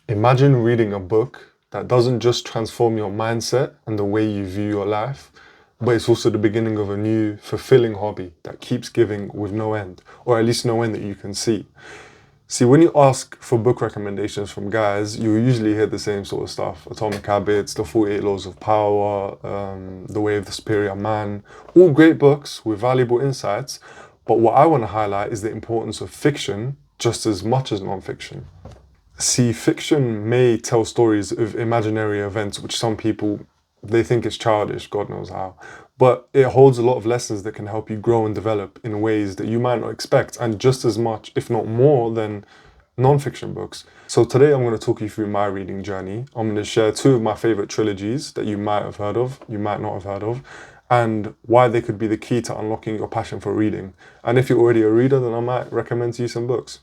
Imagine reading a book that doesn't just transform your mindset and the way you view your life, but it's also the beginning of a new, fulfilling hobby that keeps giving with no end, or at least no end that you can see. See, when you ask for book recommendations from guys, you usually hear the same sort of stuff. Atomic Habits, The 48 Laws of Power, The Way of the Superior Man. All great books with valuable insights. But what I want to highlight is the importance of fiction just as much as non-fiction. See, fiction may tell stories of imaginary events, which some people, they think is childish, God knows how. But it holds a lot of lessons that can help you grow and develop in ways that you might not expect, and just as much, if not more, than non-fiction books. So today I'm going to talk you through my reading journey. I'm going to share two of my favorite trilogies that you might have heard of, you might not have heard of, and why they could be the key to unlocking your passion for reading. And if you're already a reader, then I might recommend to you some books.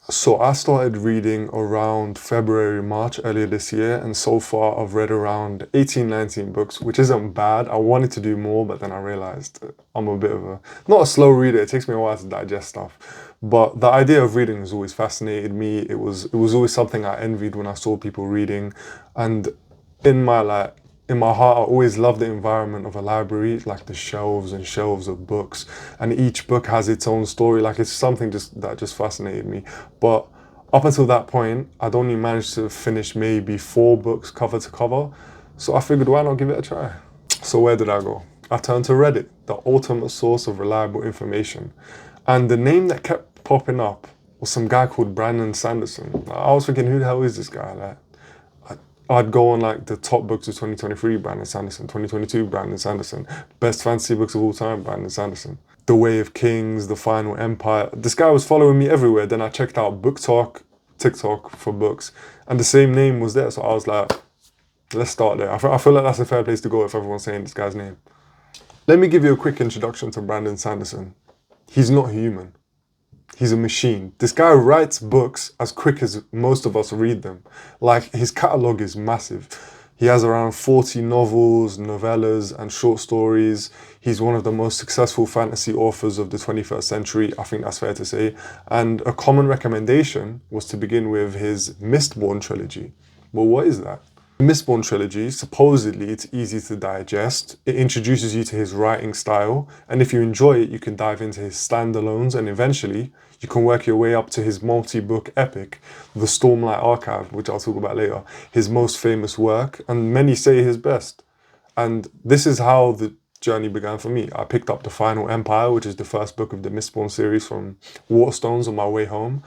So I started reading around February, March earlier this year, and so far I've read around 18, 19 books, which isn't bad. I wanted to do more, but then I realized I'm a bit of not a slow reader. It takes me a while to digest stuff. But the idea of reading has always fascinated me. It was always something I envied when I saw people reading. And in my heart, I always loved the environment of a library, like the shelves and shelves of books, and each book has its own story. Like, it's something that just fascinated me. But up until that point, I'd only managed to finish maybe 4 books cover to cover. So I figured, why not give it a try? So where did I go? I turned to Reddit, the ultimate source of reliable information. And the name that kept popping up was some guy called Brandon Sanderson. I was thinking, who the hell is this guy? I'd go on like the top books of 2023, Brandon Sanderson, 2022, Brandon Sanderson, best fantasy books of all time, Brandon Sanderson, The Way of Kings, The Final Empire. This guy was following me everywhere. Then I checked out Book Talk, TikTok for books, and the same name was there. So I was like, let's start there. I feel like that's a fair place to go if everyone's saying this guy's name. Let me give you a quick introduction to Brandon Sanderson. He's not human. He's a machine. This guy writes books as quick as most of us read them. Like, his catalogue is massive. He has around 40 novels, novellas, and short stories. He's one of the most successful fantasy authors of the 21st century. I think that's fair to say. And a common recommendation was to begin with his Mistborn trilogy. Well, what is that? The Mistborn trilogy, supposedly it's easy to digest. It introduces you to his writing style, and if you enjoy it, you can dive into his standalones, and eventually you can work your way up to his multi-book epic, The Stormlight Archive, which I'll talk about later, his most famous work, and many say his best. And this is how the journey began for me. I picked up The Final Empire, which is the first book of the Mistborn series, from Waterstones on my way home.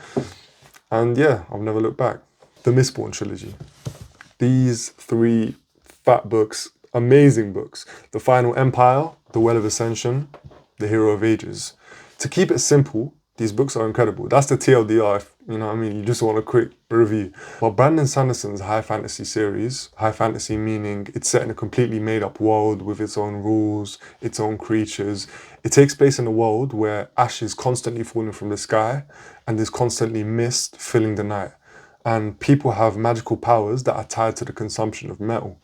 And yeah, I've never looked back. The Mistborn trilogy. These 3 fat books, amazing books. The Final Empire, The Well of Ascension, The Hero of Ages. To keep it simple, these books are incredible. That's the TLDR, if, you know what I mean, you just want a quick review. But Brandon Sanderson's high fantasy series, high fantasy meaning it's set in a completely made up world with its own rules, its own creatures. It takes place in a world where ash is constantly falling from the sky and there's constantly mist filling the night. And people have magical powers that are tied to the consumption of metal,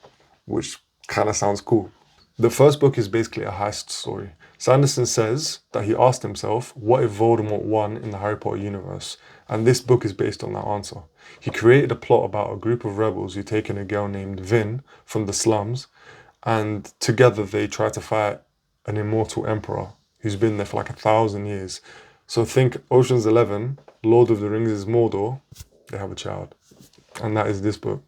which kind of sounds cool. The first book is basically a heist story. Sanderson says that he asked himself, what if Voldemort won in the Harry Potter universe? And this book is based on that answer. He created a plot about a group of rebels who take in a girl named Vin from the slums, and together they try to fight an immortal emperor who's been there for like 1,000 years. So think Ocean's 11, Lord of the Rings is Mordor, they have a child. And that is this book.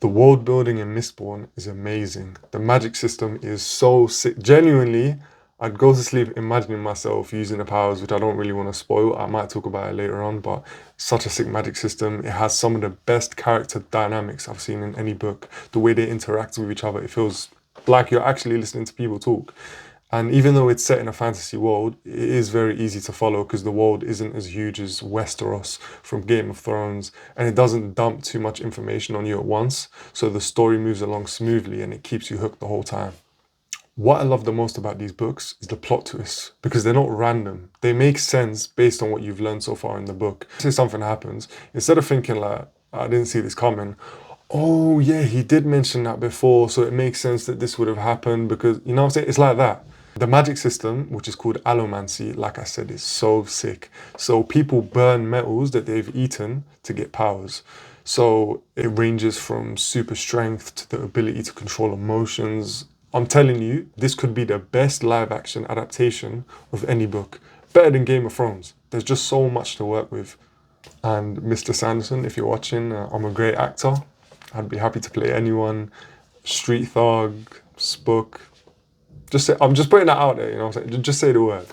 The world building in Mistborn is amazing. The magic system is so sick. Genuinely, I'd go to sleep imagining myself using the powers, which I don't really want to spoil. I might talk about it later on, but such a sick magic system. It has some of the best character dynamics I've seen in any book. The way they interact with each other, it feels like you're actually listening to people talk. And even though it's set in a fantasy world, it is very easy to follow because the world isn't as huge as Westeros from Game of Thrones, and it doesn't dump too much information on you at once, so the story moves along smoothly and it keeps you hooked the whole time. What I love the most about these books is the plot twists, because they're not random. They make sense based on what you've learned so far in the book. Say something happens, instead of thinking like, I didn't see this coming, oh yeah, he did mention that before, so it makes sense that this would have happened because, you know what I'm saying? It's like that. The magic system, which is called allomancy, like I said, is so sick. So people burn metals that they've eaten to get powers. So it ranges from super strength to the ability to control emotions. I'm telling you, this could be the best live action adaptation of any book. Better than Game of Thrones. There's just so much to work with. And Mr. Sanderson, if you're watching, I'm a great actor. I'd be happy to play anyone. Street thug, spook. Just say, I'm just putting that out there, you know what I'm saying? Just say the word.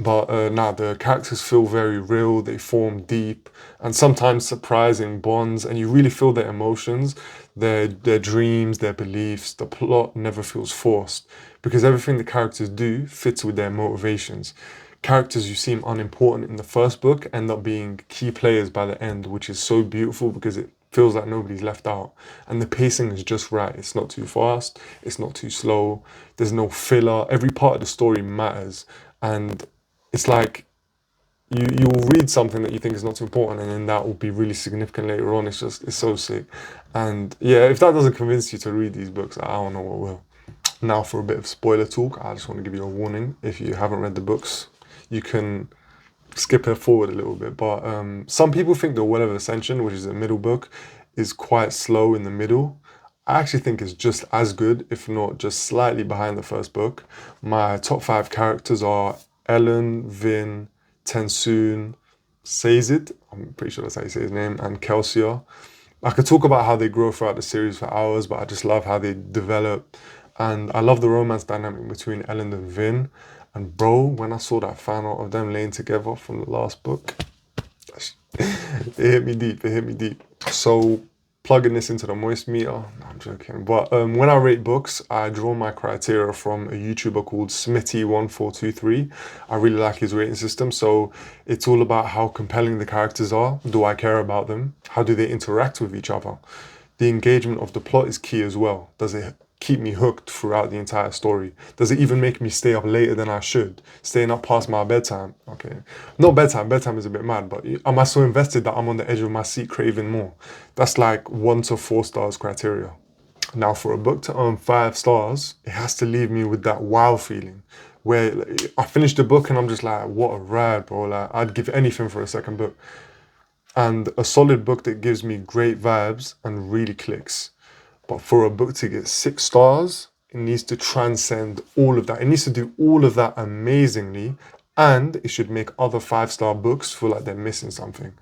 But the characters feel very real, they form deep and sometimes surprising bonds, and you really feel their emotions, their dreams, their beliefs. The plot never feels forced because everything the characters do fits with their motivations. Characters who seem unimportant in the first book end up being key players by the end, which is so beautiful because it feels like nobody's left out. And the pacing is just right. It's not too fast, it's not too slow, there's no filler. Every part of the story matters. And it's like you'll read something that you think is not too important, and then that will be really significant later on. It's so sick. And yeah, if that doesn't convince you to read these books, I don't know what will. Now for a bit of spoiler talk, I just want to give you a warning. If you haven't read the books, you can skip it forward a little bit. But some people think the Well of Ascension, which is the middle book, is quite slow in the middle. I actually think it's just as good, if not just slightly behind the first book. My top 5 characters are Ellen, Vin, Tensoon, Sazid, I'm pretty sure that's how you say his name, and Kelsier. I could talk about how they grow throughout the series for hours, but I just love how they develop. And I love the romance dynamic between Ellen and Vin. And bro, when I saw that fan art of them laying together from the last book, it hit me deep, it hit me deep. So plugging this into the moist meter, no, I'm joking. But when I rate books, I draw my criteria from a YouTuber called Smitty1423. I really like his rating system. So it's all about how compelling the characters are. Do I care about them? How do they interact with each other? The engagement of the plot is key as well. Does it keep me hooked throughout the entire story? Does it even make me stay up later than I should? Staying up past my bedtime? Okay. No bedtime, bedtime is a bit mad, but am I so invested that I'm on the edge of my seat craving more? That's like 1 to 4 stars criteria. Now for a book to earn 5 stars, it has to leave me with that wow feeling where I finished the book and I'm just like, what a ride, bro. Like, I'd give anything for a second book. And a solid book that gives me great vibes and really clicks. But for a book to get 6 stars, it needs to transcend all of that. It needs to do all of that amazingly, and it should make other 5-star books feel like they're missing something.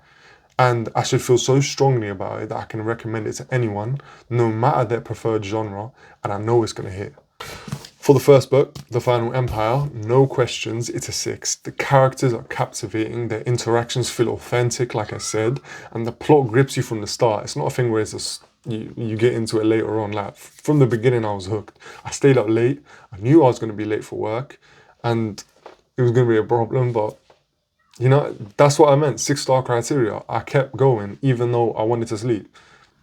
And I should feel so strongly about it that I can recommend it to anyone, no matter their preferred genre, and I know it's going to hit. For the first book, The Final Empire, no questions, it's a 6. The characters are captivating, their interactions feel authentic, like I said, and the plot grips you from the start. It's not a thing where it's you get into it later on. Like, from the beginning, I was hooked. I stayed up late. I knew I was going to be late for work, and it was going to be a problem, but you know, that's what I meant. 6-star criteria. I kept going, even though I wanted to sleep.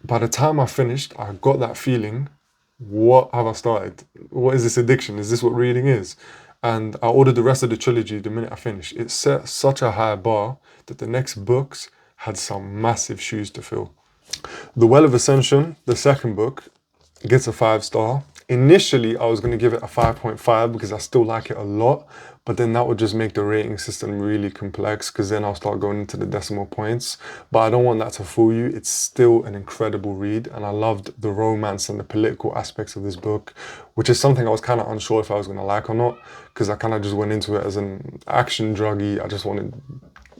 By the time I finished, I got that feeling, what have I started? What is this addiction? Is this what reading is? And I ordered the rest of the trilogy the minute I finished. It set such a high bar that the next books had some massive shoes to fill. The Well of Ascension, the second book, gets a 5-star. Initially, I was going to give it a 5.5 because I still like it a lot, but then that would just make the rating system really complex because then I'll start going into the decimal points. But I don't want that to fool you. It's still an incredible read, and I loved the romance and the political aspects of this book, which is something I was kind of unsure if I was going to like or not, because I kind of just went into it as an action druggie. I just wanted,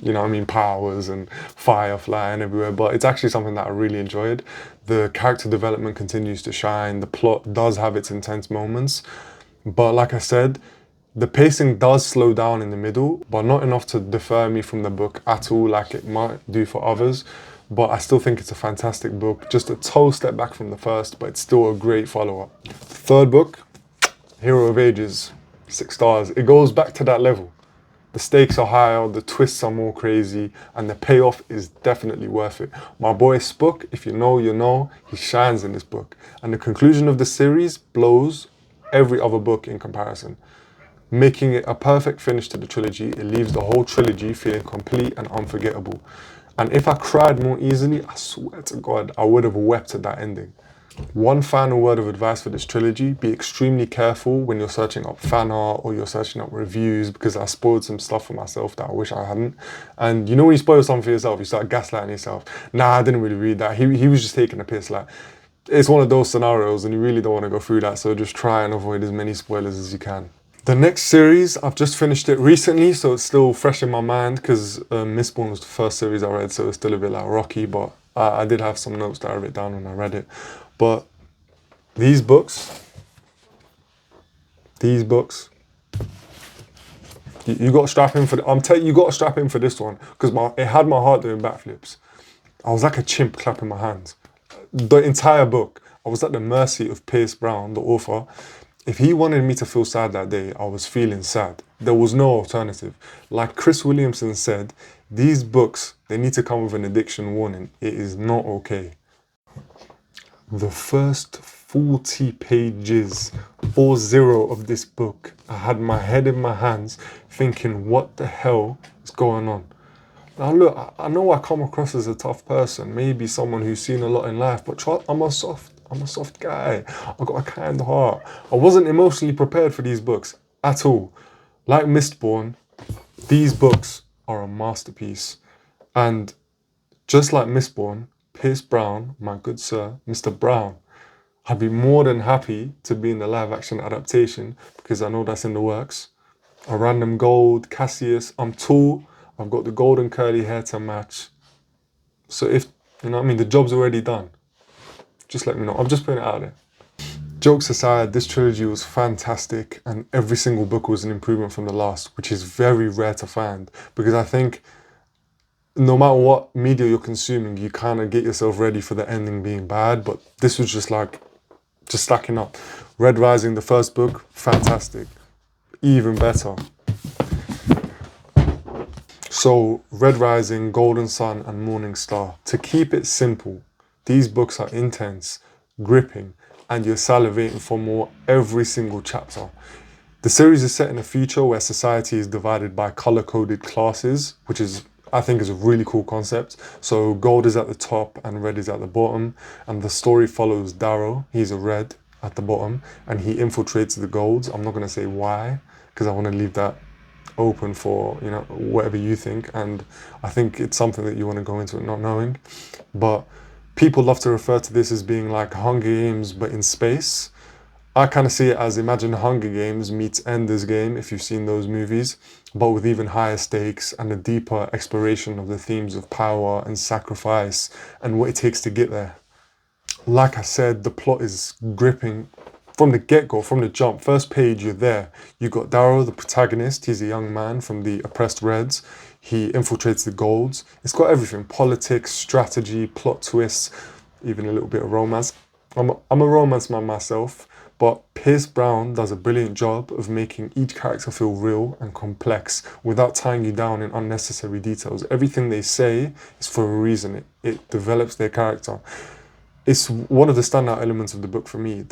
you know what I mean, powers and fire flying everywhere, but it's actually something that I really enjoyed. The character development continues to shine. The plot does have its intense moments, but like I said, the pacing does slow down in the middle, but not enough to defer me from the book at all like it might do for others. But I still think it's a fantastic book, just a toe step back from the first, but it's still a great follow-up. The third book, Hero of Ages, 6 stars. It goes back to that level. The stakes are higher, the twists are more crazy, and the payoff is definitely worth it. My boy Spook, if you know, you know, he shines in this book. And the conclusion of the series blows every other book in comparison, making it a perfect finish to the trilogy. It leaves the whole trilogy feeling complete and unforgettable. And if I cried more easily, I swear to God, I would have wept at that ending. One final word of advice for this trilogy: be extremely careful when you're searching up fan art or you're searching up reviews, because I spoiled some stuff for myself that I wish I hadn't. And you know when you spoil something for yourself, you start gaslighting yourself. Nah, I didn't really read that. He was just taking a piss. Like, it's one of those scenarios and you really don't want to go through that, so just try and avoid as many spoilers as you can. The next series, I've just finished it recently, so it's still fresh in my mind, because Mistborn was the first series I read, so it's still a bit like rocky, but I did have some notes that I wrote down when I read it. But these books, you got to strap in for. I'm telling you, you got to strap in for this one, because it had my heart doing backflips. I was like a chimp clapping my hands. The entire book, I was at the mercy of Pierce Brown, the author. If he wanted me to feel sad that day, I was feeling sad. There was no alternative. Like Chris Williamson said, these books, they need to come with an addiction warning. It is not okay. The first 40 pages, 40 of this book, I had my head in my hands thinking, what the hell is going on? Now look, I know I come across as a tough person, maybe someone who's seen a lot in life, but I'm a soft guy. I've got a kind heart. I wasn't emotionally prepared for these books at all. Like Mistborn, these books are a masterpiece. And just like Mistborn, Pierce Brown, my good sir, Mr. Brown, I'd be more than happy to be in the live action adaptation, because I know that's in the works. A random gold, Cassius, I'm tall, I've got the golden curly hair to match. So if, you know what I mean, the job's already done. Just let me know. I'm just putting it out there. Jokes aside, this trilogy was fantastic, and every single book was an improvement from the last, which is very rare to find, because I think no matter what media you're consuming, you kind of get yourself ready for the ending being bad, but this was just stacking up. Red Rising, the first book, fantastic. Even better. So, Red Rising, Golden Sun, and Morning Star. To keep it simple, these books are intense, gripping, and you're salivating for more every single chapter. The series is set in a future where society is divided by color-coded classes, which I think is a really cool concept. So gold is at the top and red is at the bottom, and the story follows Darrow. He's a red at the bottom, and he infiltrates the golds. I'm not going to say why, because I want to leave that open for, you know, whatever you think, and I think it's something that you want to go into it not knowing. But people love to refer to this as being like Hunger Games but in space. I kind of see it as, imagine Hunger Games meets Ender's Game, if you've seen those movies, but with even higher stakes and a deeper exploration of the themes of power and sacrifice and what it takes to get there. Like I said, the plot is gripping from the get-go, from the jump. First page, you're there. You got Darrow, the protagonist. He's a young man from the oppressed Reds. He infiltrates the Golds. It's got everything: politics, strategy, plot twists, even a little bit of romance. I'm a romance man myself, but Pierce Brown does a brilliant job of making each character feel real and complex without tying you down in unnecessary details. Everything they say is for a reason. It develops their character. It's one of the standout elements of the book for me.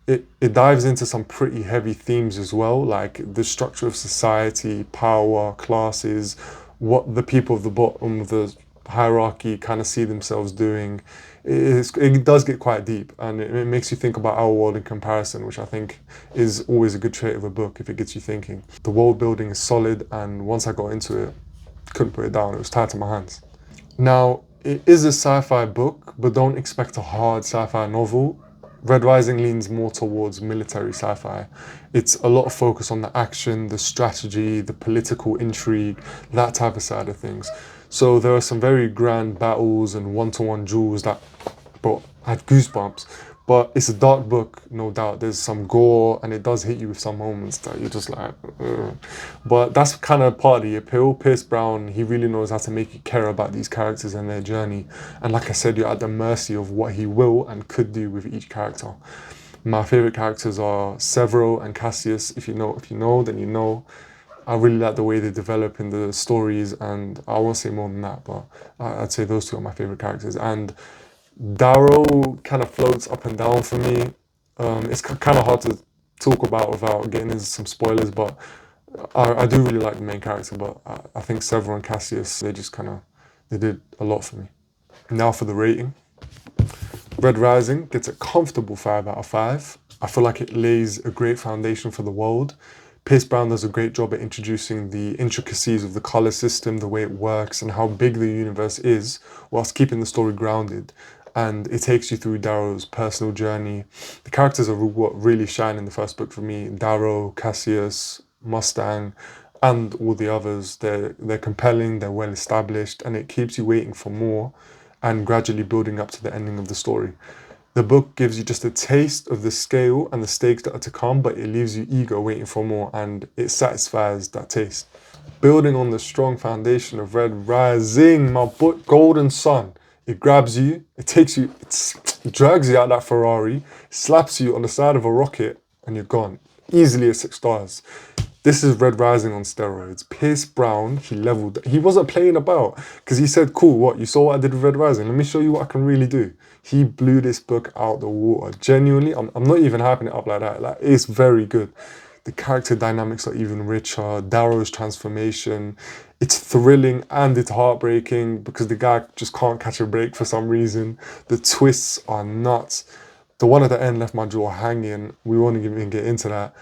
It dives into some pretty heavy themes as well, like the structure of society, power, classes, what the people of the bottom of the hierarchy kind of see themselves doing. It does get quite deep, and it makes you think about our world in comparison, which I think is always a good trait of a book if it gets you thinking. The world building is solid, and once I got into it, couldn't put it down. It was tied to my hands. Now, it is a sci-fi book, but don't expect a hard sci-fi novel. Red Rising leans more towards military sci-fi. It's a lot of focus on the action, the strategy, the political intrigue, that type of side of things. So there are some very grand battles and one-to-one duels that I had goosebumps. But it's a dark book, no doubt. There's some gore, and it does hit you with some moments that you're just like, ugh. But that's kind of part of the appeal. Pierce Brown, he really knows how to make you care about these characters and their journey. And like I said, you're at the mercy of what he will and could do with each character. My favorite characters are Severo and Cassius. If you know, then you know. I really like the way they develop in the stories, and I won't say more than that, but I'd say those two are my favorite characters. And Darrow kind of floats up and down for me. It's kind of hard to talk about without getting into some spoilers, but I do really like the main character, but I think Severo and Cassius, they just kind of They did a lot for me. Now for the rating. Red Rising gets a comfortable 5 out of 5. I feel like it lays a great foundation for the world. Pierce Brown does a great job at introducing the intricacies of the color system, the way it works, and how big the universe is, whilst keeping the story grounded. And it takes you through Darrow's personal journey. The characters are what really shine in the first book for me. Darrow, Cassius, Mustang, and all the others. They're compelling, they're well established, and it keeps you waiting for more and gradually building up to the ending of the story. The book gives you just a taste of the scale and the stakes that are to come, but it leaves you eager waiting for more, and it satisfies that taste. Building on the strong foundation of Red Rising, my book Golden Sun, it grabs you, it takes you, it drags you out that Ferrari, slaps you on the side of a rocket, and you're gone. Easily at 6 stars. This is Red Rising on steroids. Pierce Brown, he leveled. He wasn't playing about, because he said, cool, what, you saw what I did with Red Rising? Let me show you what I can really do. He blew this book out the water. Genuinely, I'm not even hyping it up like that. Like, it's very good. The character dynamics are even richer. Darrow's transformation, it's thrilling and it's heartbreaking because the guy just can't catch a break for some reason. The twists are nuts. The one at the end left my jaw hanging. We won't even get into that.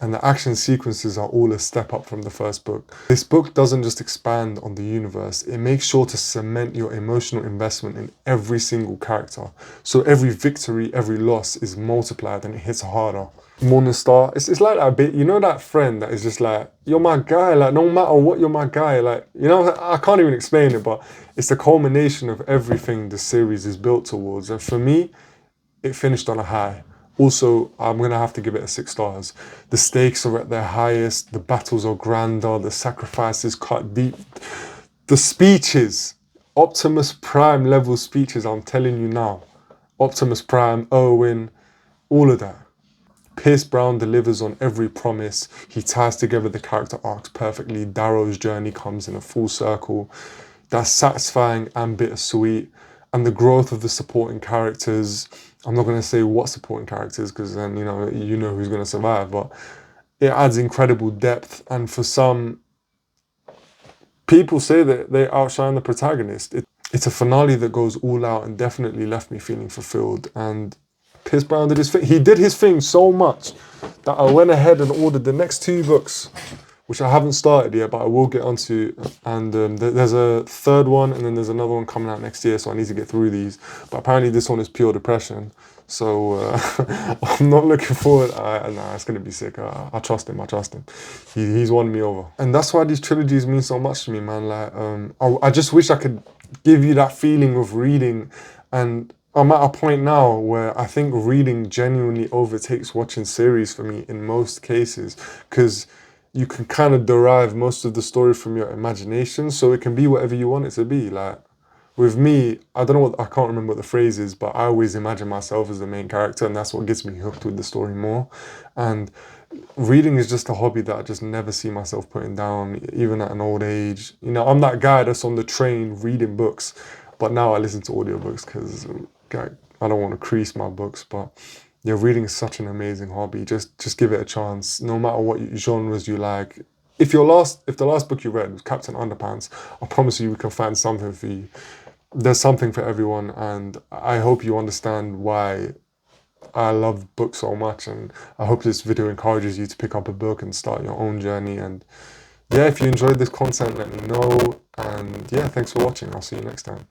And the action sequences are all a step up from the first book. This book doesn't just expand on the universe, it makes sure to cement your emotional investment in every single character. So every victory, every loss is multiplied and it hits harder. Morningstar, it's like that bit, you know, that friend that is just like, you're my guy, like no matter what, you're my guy. Like, you know, I can't even explain it, but it's the culmination of everything the series is built towards. And for me, it finished on a high. Also, I'm going to have to give it a 6 stars. The stakes are at their highest, the battles are grander, the sacrifices cut deep. The speeches, Optimus Prime level speeches, I'm telling you now. Optimus Prime, Owen, all of that. Pierce Brown delivers on every promise. He ties together the character arcs perfectly. Darrow's journey comes in a full circle. That's satisfying and bittersweet. And the growth of the supporting characters, I'm not going to say what supporting characters because then, you know who's going to survive, but it adds incredible depth. And for some, people say that they outshine the protagonist. It's a finale that goes all out and definitely left me feeling fulfilled. And Pierce Brown did his thing. He did his thing so much that I went ahead and ordered the next 2 books, which I haven't started yet, but I will get onto. And there's a 3rd one, and then there's another one coming out next year, so I need to get through these. But apparently this one is pure depression, so I'm not looking forward. Nah, it's going to be sick. I trust him, He's won me over. And that's why these trilogies mean so much to me, man. Like, I just wish I could give you that feeling of reading, and I'm at a point now where I think reading genuinely overtakes watching series for me in most cases, because you can kind of derive most of the story from your imagination, so it can be whatever you want it to be. Like, with me, I can't remember what the phrase is, but I always imagine myself as the main character, and that's what gets me hooked with the story more. And reading is just a hobby that I just never see myself putting down, even at an old age. You know, I'm that guy that's on the train reading books, but now I listen to audiobooks because I don't want to crease my books. But yeah, reading is such an amazing hobby. Just give it a chance, no matter what genres you like. If the last book you read was Captain Underpants, I promise you we can find something for you. There's something for everyone, and I hope you understand why I love books so much, and I hope this video encourages you to pick up a book and start your own journey. And yeah, if you enjoyed this content, let me know. And yeah, thanks for watching. I'll see you next time.